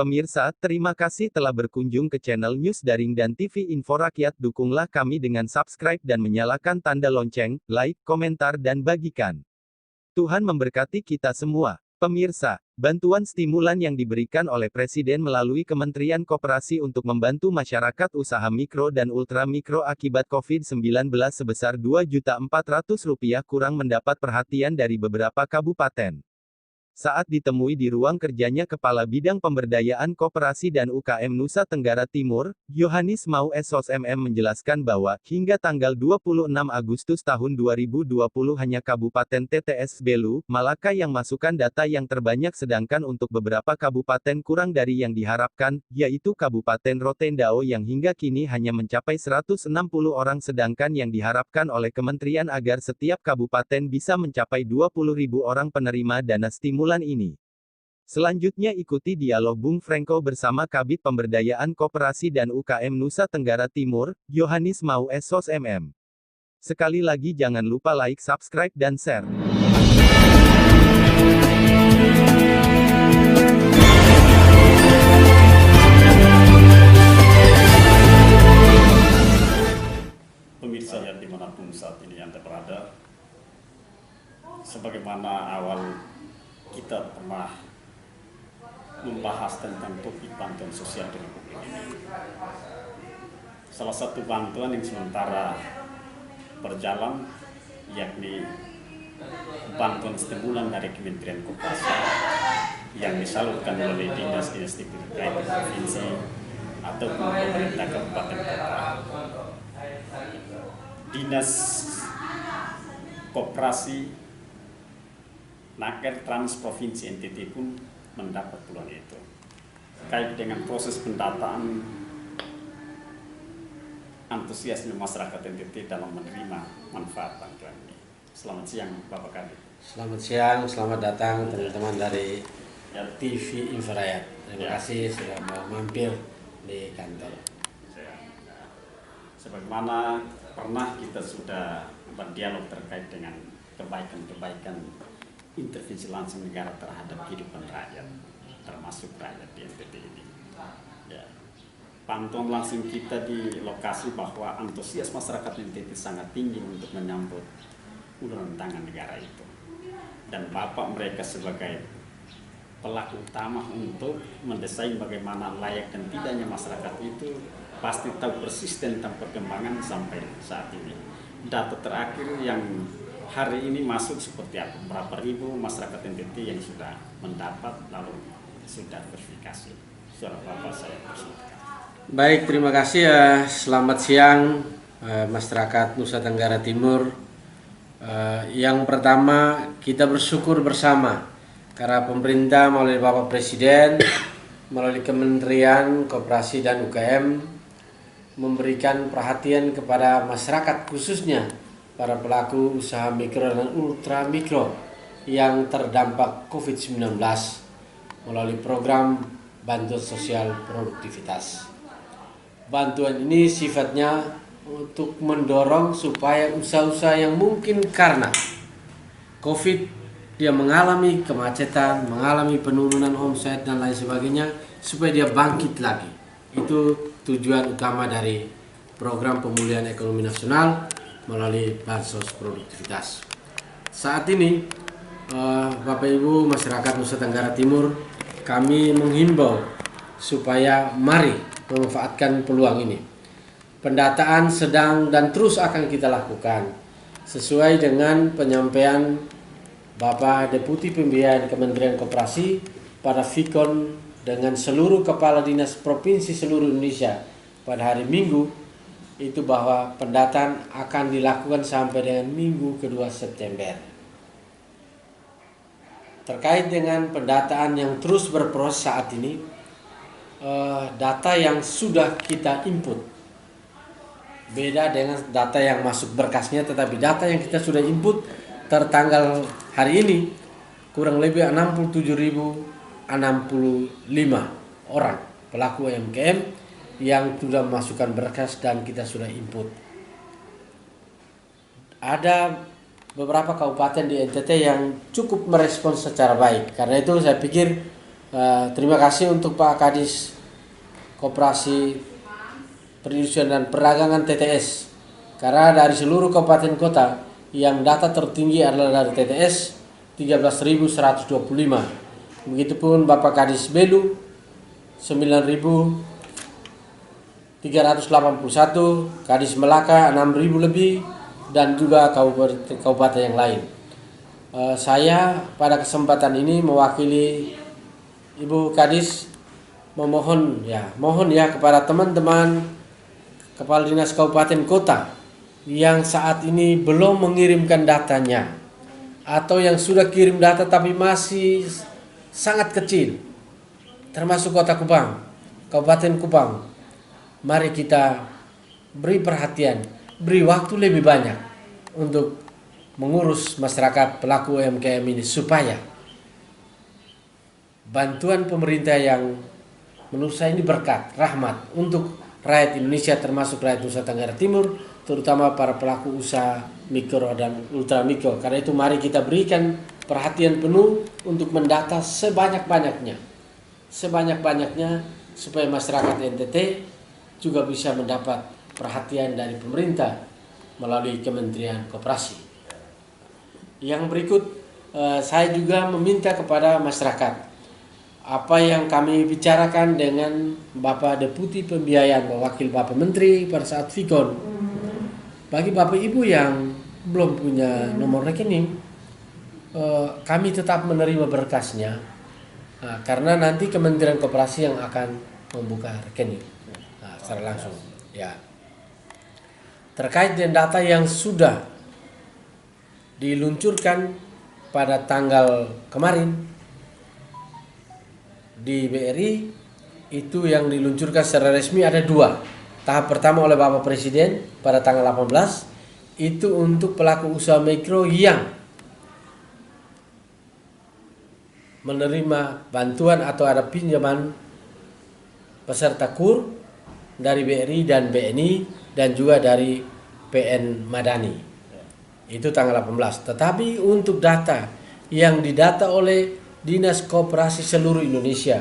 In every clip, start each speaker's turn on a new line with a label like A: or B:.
A: Pemirsa, terima kasih telah berkunjung ke channel News Daring dan TV Info Rakyat. Dukunglah kami dengan subscribe dan menyalakan tanda lonceng, like, komentar dan bagikan. Tuhan memberkati kita semua. Pemirsa, bantuan stimulan yang diberikan oleh Presiden melalui Kementerian Koperasi untuk membantu masyarakat usaha mikro dan ultra mikro akibat COVID-19 sebesar Rp2.400.000 kurang mendapat perhatian dari beberapa kabupaten. Saat ditemui di ruang kerjanya Kepala Bidang Pemberdayaan Koperasi dan UKM Nusa Tenggara Timur, Yohanis Mau SOSMM menjelaskan bahwa, hingga tanggal 26 Agustus tahun 2020 hanya Kabupaten TTS Belu, Malaka yang masukkan data yang terbanyak sedangkan untuk beberapa kabupaten kurang dari yang diharapkan, yaitu Kabupaten Rotendao yang hingga kini hanya mencapai 160 orang sedangkan yang diharapkan oleh kementerian agar setiap kabupaten bisa mencapai 20.000 orang penerima dana stimulan ini. Selanjutnya ikuti dialog Bung Franco bersama Kabid Pemberdayaan Koperasi dan UKM Nusa Tenggara Timur, Yohanis Mau SOSMM. Sekali lagi jangan lupa like, subscribe dan share.
B: Pemirsa yang dimanapun saat ini Anda berada, sebagaimana awal kita pernah membahas tentang topik bantuan sosial di Republik ini. Salah satu bantuan yang sementara berjalan yakni bantuan stimulan dari Kementerian Koperasi yang disalurkan oleh dinas-dinas terkait di provinsi ataupun pemerintah kabupaten kota. Dinas Koperasi Naker Trans Provinsi NTT pun mendapat peluang itu. Terkait dengan proses pendataan antusiasme masyarakat NTT dalam menerima manfaat bantuan ini. Selamat siang Bapak Kadip.
C: Selamat siang, selamat datang teman-teman dari TV Info Rakyat. Terima kasih sudah mau mampir di kantor.
B: Sebagaimana pernah kita sudah berdialog terkait dengan kebaikan-kebaikan intervensi langsung negara terhadap kehidupan rakyat, termasuk rakyat di NTT ini. Ya. Pantauan langsung kita di lokasi bahwa antusias masyarakat NTT sangat tinggi untuk menyambut uluran tangan negara itu. Dan Bapak mereka sebagai pelaku utama untuk mendesain bagaimana layak dan tidaknya masyarakat itu pasti tahu persis tentang perkembangan sampai saat ini. Data terakhir yang hari ini masuk seperti apa? Berapa ribu masyarakat NTT yang sudah mendapat lalu sudah verifikasi? Suara Bapak saya persilakan.
C: Baik, terima kasih ya. Selamat siang masyarakat Nusa Tenggara Timur. Yang pertama kita bersyukur bersama karena pemerintah melalui Bapak Presiden, melalui Kementerian Koperasi dan UKM memberikan perhatian kepada masyarakat khususnya para pelaku usaha mikro dan ultra mikro yang terdampak COVID-19 melalui program bantuan sosial produktivitas. Bantuan ini sifatnya untuk mendorong supaya usaha-usaha yang mungkin karena COVID dia mengalami kemacetan, mengalami penurunan omset dan lain sebagainya, supaya dia bangkit lagi. Itu tujuan utama dari program pemulihan ekonomi nasional melalui bansos produktivitas. Saat ini Bapak Ibu masyarakat Nusa Tenggara Timur, kami menghimbau supaya mari memanfaatkan peluang ini. Pendataan sedang dan terus akan kita lakukan sesuai dengan penyampaian Bapak Deputi Pembiayaan Kementerian Koperasi pada Vikon dengan seluruh kepala dinas provinsi seluruh Indonesia pada hari Minggu itu bahwa pendataan akan dilakukan sampai dengan Minggu kedua September. Terkait dengan pendataan yang terus berproses saat ini, data yang sudah kita input beda dengan data yang masuk berkasnya, tetapi data yang kita sudah input tertanggal hari ini kurang lebih 67.065 orang pelaku UMKM yang sudah memasukkan berkas dan kita sudah input. Ada beberapa kabupaten di NTT yang cukup merespons secara baik. Karena itu saya pikir Terima kasih untuk Pak Kadis Koperasi Perindustrian dan Perdagangan TTS, karena dari seluruh kabupaten kota yang data tertinggi adalah dari TTS 13.125. Begitupun Bapak Kadis Belu 9.381, Kadis Melaka 6.000 lebih, dan juga kabupaten yang lain. Saya pada kesempatan ini mewakili Ibu Kadis mohon ya kepada teman-teman kepala dinas kabupaten kota yang saat ini belum mengirimkan datanya, atau yang sudah kirim data tapi masih sangat kecil, termasuk Kota Kupang, Kabupaten Kupang. Mari kita beri perhatian, beri waktu lebih banyak untuk mengurus masyarakat pelaku UMKM ini, supaya bantuan pemerintah yang menurut saya ini berkat, rahmat untuk rakyat Indonesia, termasuk rakyat Nusa Tenggara Timur, terutama para pelaku usaha mikro dan ultra mikro. Karena itu mari kita berikan perhatian penuh untuk mendata sebanyak-banyaknya supaya masyarakat NTT juga bisa mendapat perhatian dari pemerintah melalui Kementerian Koperasi. Yang berikut, saya juga meminta kepada masyarakat, apa yang kami bicarakan dengan Bapak Deputi Pembiayaan, Wakil Bapak Menteri pada saat Vikon, bagi Bapak Ibu yang belum punya nomor rekening, kami tetap menerima berkasnya, karena nanti Kementerian Koperasi yang akan membuka rekening secara langsung. Ya. Terkait dengan data yang sudah diluncurkan pada tanggal kemarin di BRI, itu yang diluncurkan secara resmi ada 2. Tahap pertama oleh Bapak Presiden pada tanggal 18, itu untuk pelaku usaha mikro yang menerima bantuan atau ada pinjaman peserta KUR dari BRI dan BNI dan juga dari PN Madani. Itu tanggal 18. Tetapi untuk data yang didata oleh Dinas Koperasi seluruh Indonesia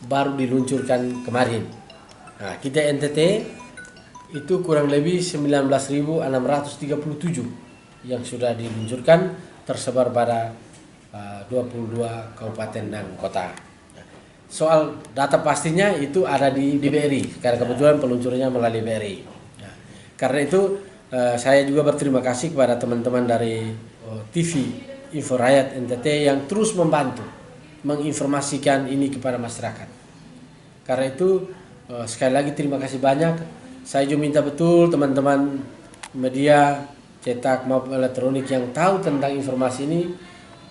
C: baru diluncurkan kemarin. Nah, kita NTT itu kurang lebih 19.637 yang sudah diluncurkan, tersebar pada 22 kabupaten dan kota. Soal data pastinya itu ada di BRI, karena kebetulan peluncurannya melalui BRI. Nah, karena itu saya juga berterima kasih kepada teman-teman dari TV Info Rakyat NTT yang terus membantu menginformasikan ini kepada masyarakat. Karena itu sekali lagi terima kasih banyak. Saya juga minta betul teman-teman media cetak maupun elektronik yang tahu tentang informasi ini,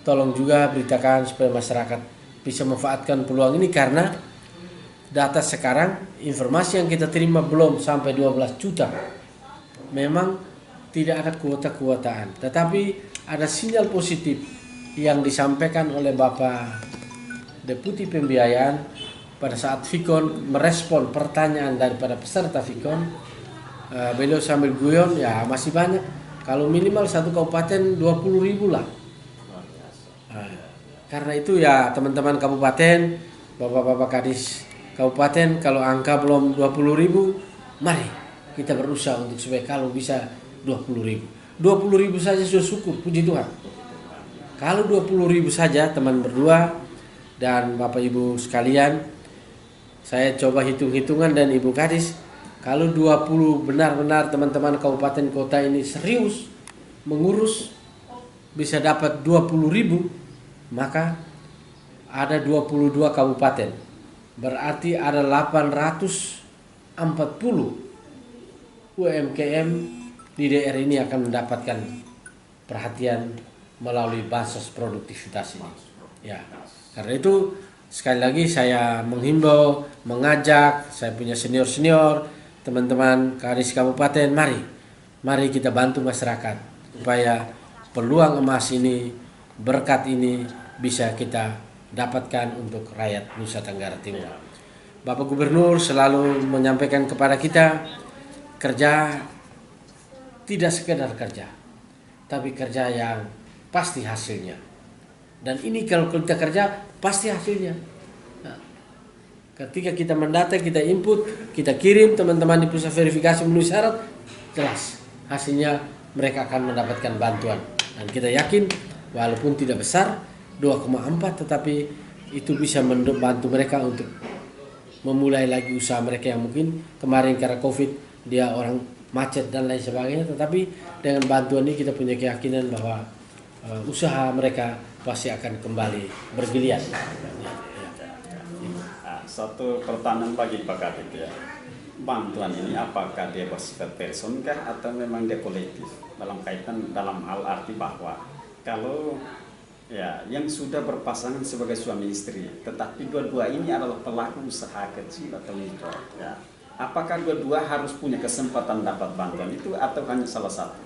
C: tolong juga beritakan supaya masyarakat bisa memanfaatkan peluang ini, karena data sekarang informasi yang kita terima belum sampai 12 juta. Memang tidak ada kuota-kuotaan, tetapi ada sinyal positif yang disampaikan oleh Bapak Deputi Pembiayaan pada saat Vikon merespon pertanyaan daripada peserta Vikon. Beliau sambil guyon, ya masih banyak, kalau minimal satu kabupaten 20.000 lah. Karena itu ya teman-teman kabupaten, bapak-bapak kadis kabupaten, kalau angka belum 20.000, mari kita berusaha untuk supaya kalau bisa 20.000. 20.000 saja sudah syukur, puji Tuhan. Kalau 20.000 saja teman berdua dan Bapak Ibu sekalian, saya coba hitung-hitungan dan Ibu Kadis, kalau 20 benar-benar teman-teman kabupaten kota ini serius mengurus bisa dapat 20.000, maka ada 22 kabupaten. Berarti ada 840 UMKM di daerah ini akan mendapatkan perhatian melalui bansos produktivitas ini. Ya, karena itu sekali lagi saya menghimbau, mengajak, saya punya senior-senior, teman-teman kadis kabupaten, mari kita bantu masyarakat supaya peluang emas ini, berkat ini bisa kita dapatkan untuk rakyat Nusa Tenggara Timur. Bapak Gubernur selalu menyampaikan kepada kita, kerja tidak sekedar kerja, tapi kerja yang pasti hasilnya. Dan ini kalau kita kerja pasti hasilnya. Ketika kita mendata, kita input, kita kirim teman-teman di pusat verifikasi memenuhi syarat, jelas hasilnya mereka akan mendapatkan bantuan. Dan kita yakin walaupun tidak besar 2,4 tetapi itu bisa membantu mereka untuk memulai lagi usaha mereka yang mungkin kemarin karena Covid dia orang macet dan lain sebagainya, tetapi dengan bantuan ini kita punya keyakinan bahwa usaha mereka pasti akan kembali bergeliat.
B: Satu pertanyaan bagi Pak Kabit ya. Bantuan ini apakah dia bersifat person kah atau memang dia kolektif? Dalam hal arti bahwa kalau ya yang sudah berpasangan sebagai suami istri, tetapi dua-dua ini adalah pelaku usaha kecil atau mikro ya. Apakah dua-dua harus punya kesempatan dapat bantuan itu atau hanya salah satu?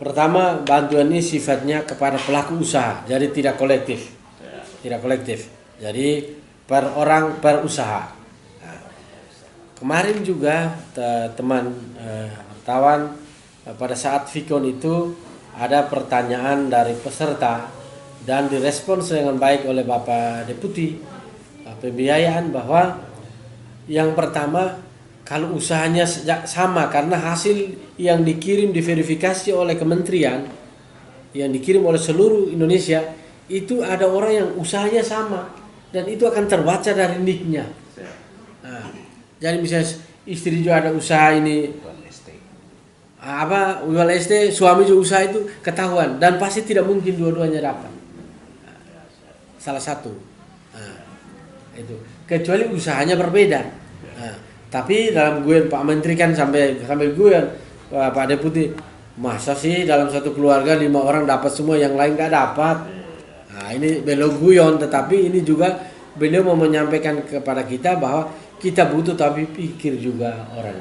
C: Pertama, bantuan ini sifatnya kepada pelaku usaha, jadi tidak kolektif.
B: Ya.
C: Tidak kolektif. Jadi per orang per usaha. Nah, kemarin juga teman wartawan pada saat Vikon itu ada pertanyaan dari peserta dan direspons dengan baik oleh Bapak Deputi Pembiayaan bahwa yang pertama kalau usahanya sama karena hasil yang dikirim diverifikasi oleh kementerian yang dikirim oleh seluruh Indonesia itu ada orang yang usahanya sama. Dan itu akan terbaca dari nicknya. Nah, jadi misalnya istri juga ada usaha ini, jual ST, suami juga usaha itu ketahuan dan pasti tidak mungkin dua-duanya dapat. Salah satu. Nah, itu kecuali usahanya berbeda. Nah, tapi dalam guyon Pak Menteri kan sampai guyon Pak Deputi, masa sih dalam satu keluarga 5 orang dapat semua yang lain nggak dapat. Nah, ini beliau guyon, tetapi ini juga beliau mau menyampaikan kepada kita bahwa kita butuh tapi pikir juga orang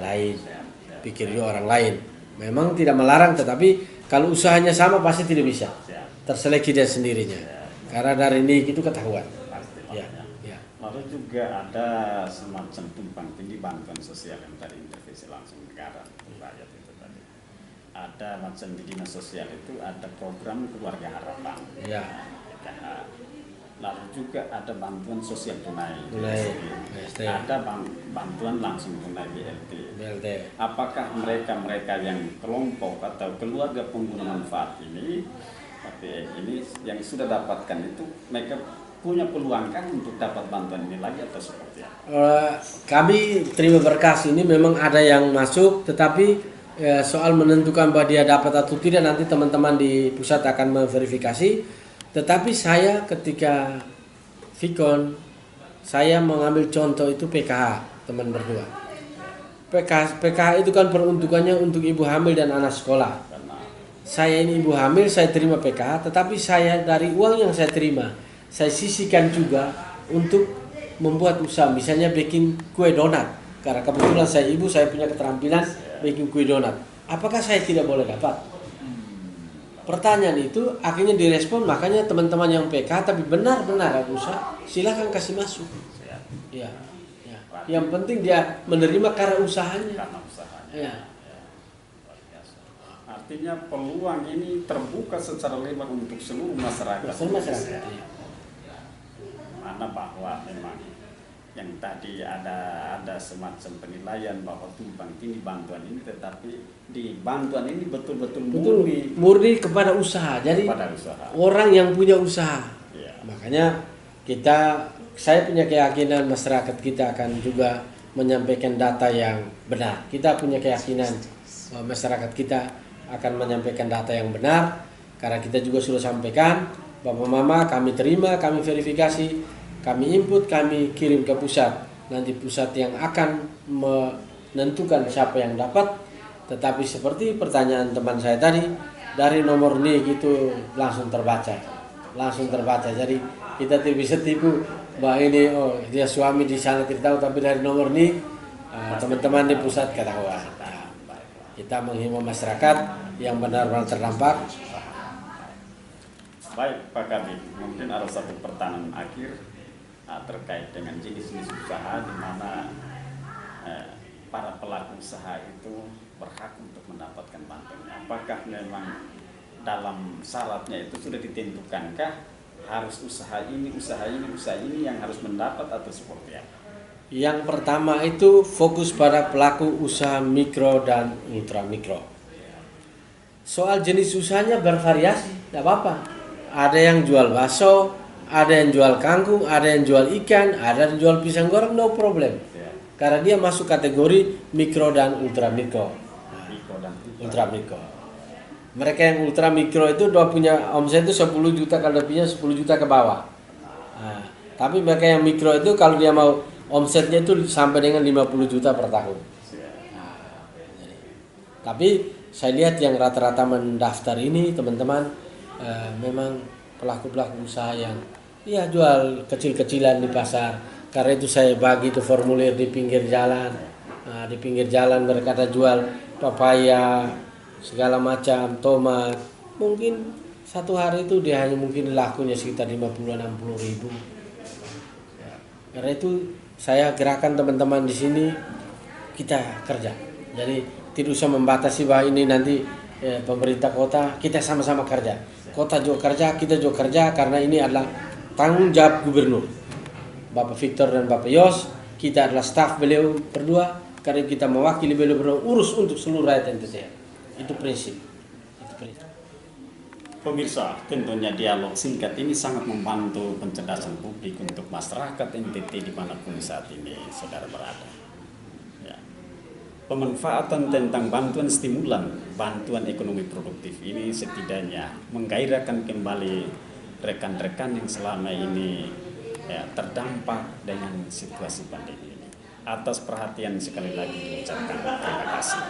C: lain. Memang tidak melarang, tetapi kalau usahanya sama pasti tidak bisa terseleksi dari sendirinya. Karena dari ini itu ketahuan. Ya.
B: Lalu juga ada semacam tumpang tindih bantuan sosial yang tadi intervensi langsung negara rakyat itu tadi. Ada macam di dinas sosial itu ada program keluarga harapan.
C: Ya.
B: Lalu juga ada bantuan sosial tunai.
C: Ada
B: bantuan langsung tunai BLT. Apakah mereka yang kelompok atau keluarga pengguna manfaat ini, tapi ini yang sudah dapatkan itu mereka punya peluang kan untuk dapat bantuan ini lagi atau seperti apa?
C: Kami terima berkas ini memang ada yang masuk, tetapi soal menentukan bahwa dia dapat atau tidak nanti teman-teman di pusat akan memverifikasi. Tetapi saya ketika Vikon, saya mengambil contoh itu PKH, teman berdua. PKH itu kan peruntukannya untuk ibu hamil dan anak sekolah. Saya ini ibu hamil, saya terima PKH, tetapi saya dari uang yang saya terima, saya sisihkan juga untuk membuat usaha, misalnya bikin kue donat. Karena kebetulan saya ibu, saya punya keterampilan bikin kue donat. Apakah saya tidak boleh dapat? Pertanyaan itu akhirnya direspon, makanya teman-teman yang PK tapi benar-benar usaha, silakan kasih masuk. Ya. Yang penting dia menerima karena usahanya. Ya.
B: Artinya peluang ini terbuka secara lebar untuk seluruh masyarakat. Mana bahwa memang yang tadi ada semacam penilaian bahwa tumpang tindih bantuan ini, tetapi di bantuan ini betul-betul
C: murni kepada usaha. Jadi orang yang punya usaha. Ya. Makanya saya punya keyakinan masyarakat kita akan juga menyampaikan data yang benar. Kita punya keyakinan masyarakat kita akan menyampaikan data yang benar karena kita juga sudah sampaikan, Bapak Mama kami terima, kami verifikasi, kami input, kami kirim ke pusat. Nanti pusat yang akan menentukan siapa yang dapat. Tetapi seperti pertanyaan teman saya tadi, dari nomor NIK itu langsung terbaca. Jadi kita tidak bisa tipu bahwa ini dia suami di sana tidak tahu, tapi dari nomor NIK teman-teman di pusat ketahuan. Kita menghimbau masyarakat yang benar-benar terdampak.
B: Baik Pak Kabit, mungkin ada satu pertanyaan akhir terkait dengan jenis-jenis usaha di mana para pelaku usaha itu berhak untuk mendapatkan bantuan. Apakah memang dalam syaratnya itu sudah ditentukankah harus usaha ini yang harus mendapat atau seperti apa?
C: Yang pertama itu fokus pada pelaku usaha mikro dan ultramikro. Soal jenis usahanya bervariasi, tidak apa-apa. Ada yang jual bakso, ada yang jual kangkung, ada yang jual ikan, ada yang jual pisang goreng, no problem. Karena dia masuk kategori mikro dan ultramikro. Ultramikro. Mereka yang ultramikro itu udah punya omset itu 10 juta, kalau punya 10 juta ke bawah. Nah, tapi mereka yang mikro itu kalau dia mau omsetnya itu sampai dengan 50 juta per tahun. Nah, tapi saya lihat yang rata-rata mendaftar ini teman-teman memang pelaku-pelaku usaha yang ya jual kecil-kecilan di pasar. Karena itu saya bagi itu formulir di pinggir jalan. Nah, di pinggir jalan mereka ada jual papaya, segala macam, tomat. Mungkin satu hari itu dia hanya mungkin lakunya sekitar 50-60 ribu. Karena itu saya gerakan teman-teman di sini kita kerja. Jadi tidak usah membatasi bahwa ini nanti pemerintah kota, kita sama-sama kerja. Kota juga kerja, kita juga kerja, karena ini adalah tanggung jawab gubernur. Bapak Victor dan Bapak Yos, kita adalah staf beliau berdua, karena kita mewakili beliau berdua urus untuk seluruh rakyat NTT. Itu prinsip.
B: Pemirsa, tentunya dialog singkat ini sangat membantu pencerdasan publik untuk masyarakat NTT dimanapun saat ini saudara berada. Ya. Pemanfaatan tentang bantuan stimulan, bantuan ekonomi produktif ini setidaknya menggairahkan kembali rekan-rekan yang selama ini terdampak dengan situasi pandemi ini. Atas perhatian sekali lagi diucapkan terima kasih.